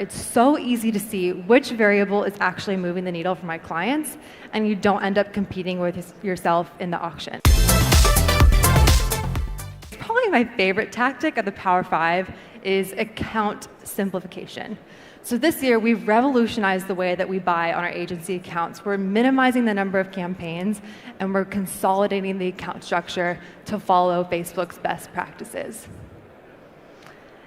It's so easy to see which variable is actually moving the needle for my clients, and you don't end up competing with yourself in the auction. Probably my favorite tactic of the Power 5 is account simplification. So this year, we've revolutionized the way that we buy on our agency accounts. We're minimizing the number of campaigns, and we're consolidating the account structure to follow Facebook's best practices.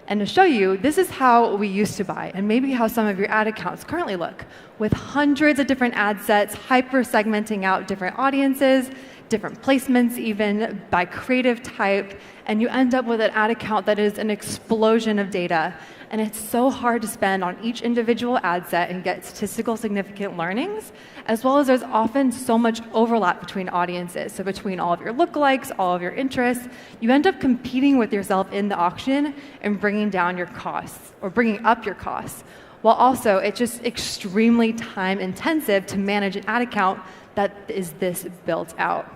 And to show you, this is how we used to buy, and maybe how some of your ad accounts currently look, with hundreds of different ad sets, hyper-segmenting out different audiences, different placements even, by creative type, and you end up with an ad account that is an explosion of data. And it's so hard to spend on each individual ad set and get statistical significant learnings, as well as there's often so much overlap between audiences. So between all of your lookalikes, all of your interests, you end up competing with yourself in the auction and bringing down your costs, or bringing up your costs. While also, it's just extremely time intensive to manage an ad account that is this built out.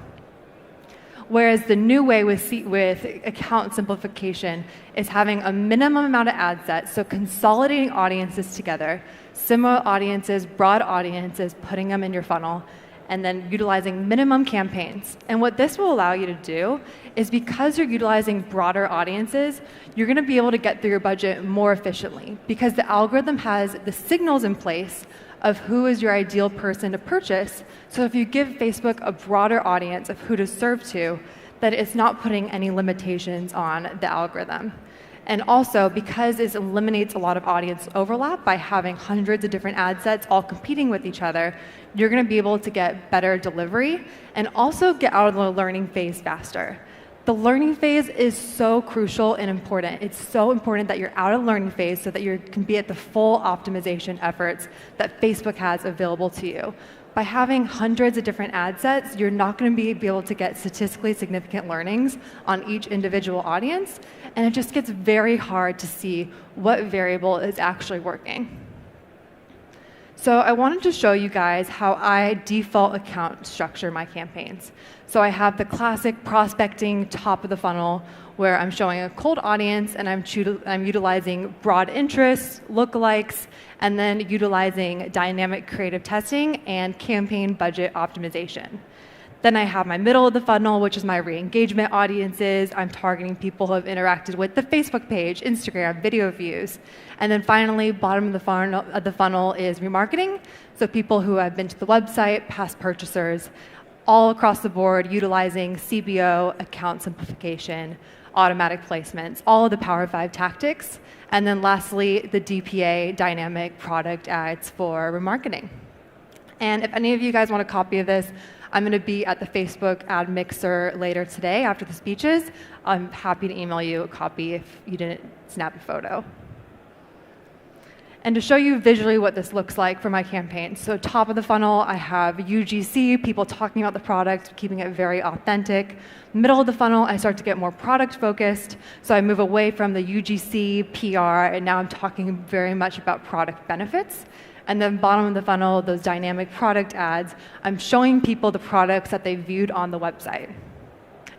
Whereas the new way with account simplification is having a minimum amount of ad sets, so consolidating audiences together, similar audiences, broad audiences, putting them in your funnel, and then utilizing minimum campaigns. And what this will allow you to do is, because you're utilizing broader audiences, you're going to be able to get through your budget more efficiently, because the algorithm has the signals in place of who is your ideal person to purchase. So if you give Facebook a broader audience of who to serve to, that it's not putting any limitations on the algorithm. And also, because it eliminates a lot of audience overlap by having hundreds of different ad sets all competing with each other, you're going to be able to get better delivery and also get out of the learning phase faster. The learning phase is so crucial and important. It's so important that you're out of the learning phase so that you can be at the full optimization efforts that Facebook has available to you. By having hundreds of different ad sets, you're not going to be able to get statistically significant learnings on each individual audience, and it just gets very hard to see what variable is actually working. So I wanted to show you guys how I default account structure my campaigns. So I have the classic prospecting top of the funnel, where I'm showing a cold audience and I'm utilizing broad interests, lookalikes, and then utilizing dynamic creative testing and campaign budget optimization. Then I have my middle of the funnel, which is my re-engagement audiences. I'm targeting people who have interacted with the Facebook page, Instagram, video views. And then finally, bottom of the funnel is remarketing. So people who have been to the website, past purchasers, all across the board, utilizing CBO, account simplification, automatic placements, all of the Power 5 tactics. And then lastly, the DPA, dynamic product ads for remarketing. And if any of you guys want a copy of this, I'm going to be at the Facebook ad mixer later today after the speeches. I'm happy to email you a copy if you didn't snap a photo. And to show you visually what this looks like for my campaign. So top of the funnel, I have UGC, people talking about the product, keeping it very authentic. Middle of the funnel, I start to get more product focused. So I move away from the UGC, PR, and now I'm talking very much about product benefits. And then bottom of the funnel, those dynamic product ads, I'm showing people the products that they viewed on the website.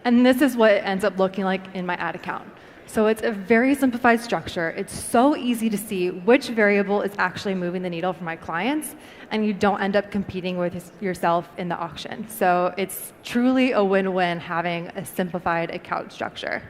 And this is what it ends up looking like in my ad account. So it's a very simplified structure. It's so easy to see which variable is actually moving the needle for my clients, and you don't end up competing with yourself in the auction. So it's truly a win-win having a simplified account structure.